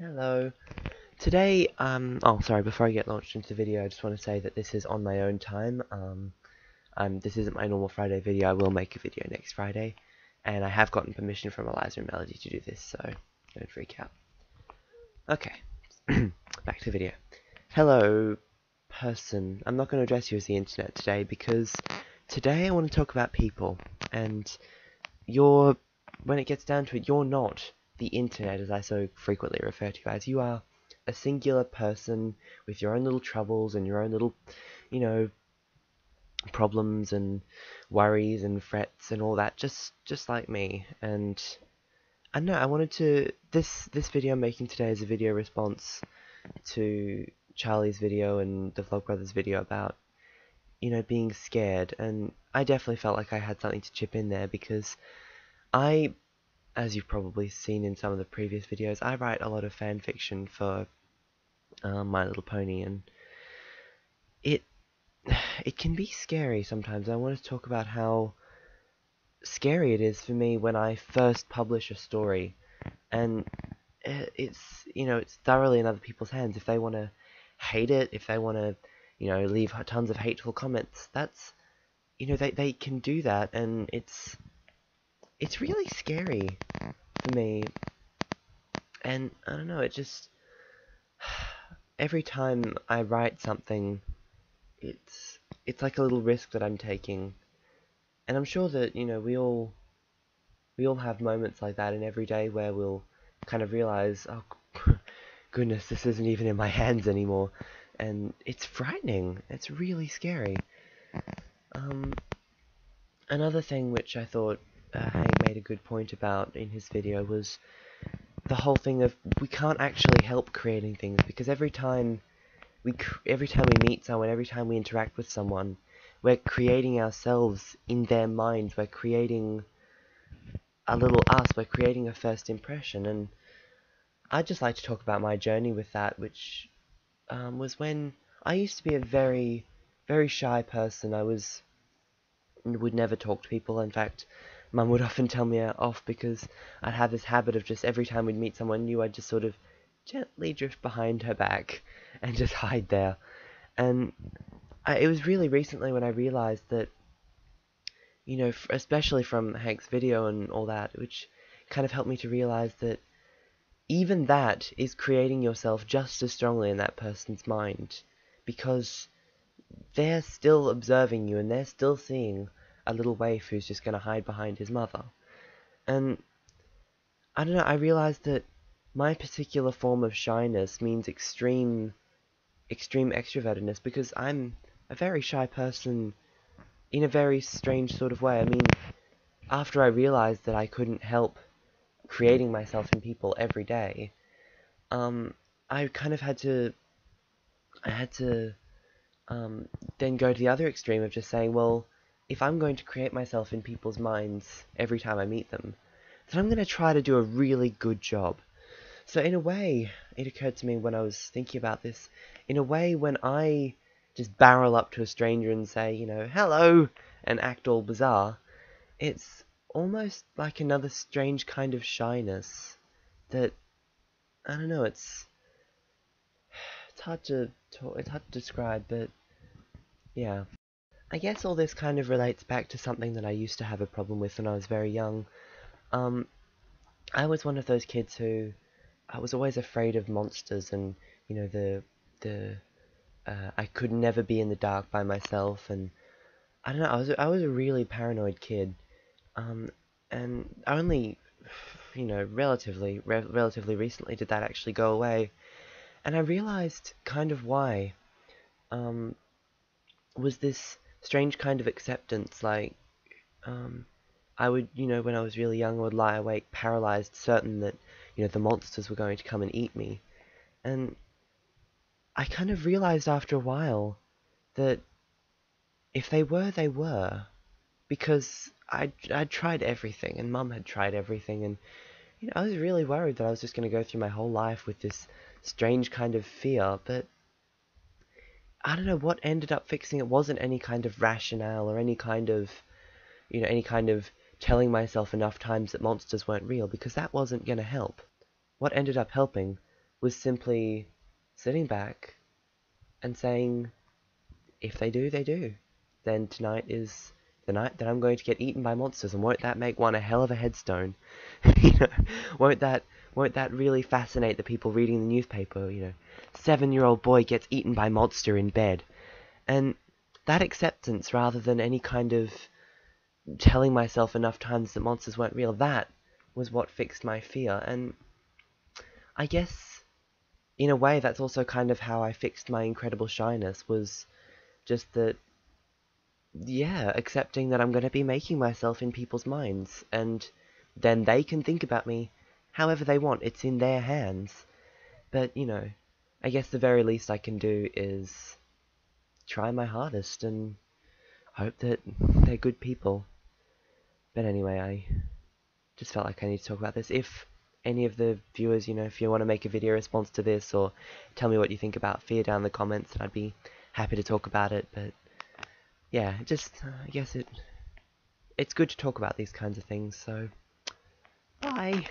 Hello. Today, oh, sorry, before I get launched into the video, I just want to say that this is on my own time. This isn't my normal Friday video. I will make a video next Friday, and I have gotten permission from Eliza and Melody to do this, so don't freak out. Okay, back to the video. Hello, person. I'm not going to address you as the internet today, because today I want to talk about people, and when it gets down to it, you're not the internet, as I so frequently refer to you as. You are a singular person with your own little troubles and your own little, problems and worries and frets and all that, just like me. And I don't know, I wanted to this video I'm making today is a video response to Charlie's video and the Vlogbrothers video about being scared, and I definitely felt like I had something to chip in there because as you've probably seen in some of the previous videos, I write a lot of fan fiction for My Little Pony, and it can be scary sometimes. I want to talk about how scary it is for me when I first publish a story, and it's thoroughly in other people's hands. If they want to hate it, if they want to leave tons of hateful comments, that's they can do that, and it's really scary for me. And I don't know, it just every time I write something, it's like a little risk that I'm taking, and I'm sure that we all have moments like that in every day where we'll kind of realize, oh goodness, this isn't even in my hands anymore, and it's frightening. It's really scary. Another thing which I thought Hank made a good point about in his video was the whole thing of we can't actually help creating things, because every time we meet someone, every time we interact with someone, we're creating ourselves in their minds. We're creating a little us. We're creating a first impression, and I'd just like to talk about my journey with that, which was when I used to be a very, very shy person. I would never talk to people. In fact, Mum would often tell me off because I'd have this habit of just every time we'd meet someone new, I'd just sort of gently drift behind her back and just hide there. And it was really recently when I realized that, especially from Hank's video and all that, which kind of helped me to realize that even that is creating yourself just as strongly in that person's mind, because they're still observing you and they're still seeing a little waif who's just going to hide behind his mother. And I don't know, I realized that my particular form of shyness means extreme extrovertedness, because I'm a very shy person in a very strange sort of way. I mean, after I realized that I couldn't help creating myself in people every day, I kind of had to then go to the other extreme of just saying, well, if I'm going to create myself in people's minds every time I meet them, then I'm going to try to do a really good job. So in a way, it occurred to me when I was thinking about this, in a way, when I just barrel up to a stranger and say, hello, and act all bizarre, it's almost like another strange kind of shyness that, I don't know, it's hard to talk, it's hard to describe, but yeah. I guess all this kind of relates back to something that I used to have a problem with when I was very young. I was one of those kids who I was always afraid of monsters, and I could never be in the dark by myself, and I don't know, I was a really paranoid kid, and only relatively recently did that actually go away, and I realized kind of why. Was this strange kind of acceptance, like I would, when I was really young, I would lie awake paralyzed, certain that the monsters were going to come and eat me. And I kind of realized after a while that if they were, they were, because I'd tried everything, and Mum had tried everything, and I was really worried that I was just going to go through my whole life with this strange kind of fear. But I don't know what ended up fixing it. Wasn't any kind of rationale or any kind of telling myself enough times that monsters weren't real, because that wasn't going to help. What ended up helping was simply sitting back and saying, if they do, they do. Then tonight is the night that I'm going to get eaten by monsters, and won't that make one a hell of a headstone? You know, won't that really fascinate the people reading the newspaper? 7-year-old boy gets eaten by monster in bed. And that acceptance, rather than any kind of telling myself enough times that monsters weren't real, that was what fixed my fear. And I guess, in a way, that's also kind of how I fixed my incredible shyness, was just that, yeah, accepting that I'm going to be making myself in people's minds, and then they can think about me however they want. It's in their hands. But, I guess the very least I can do is try my hardest and hope that they're good people. But anyway, I just felt like I need to talk about this. If any of the viewers, if you want to make a video response to this, or tell me what you think about fear down in the comments, and I'd be happy to talk about it. But yeah, I guess it's good to talk about these kinds of things, so bye.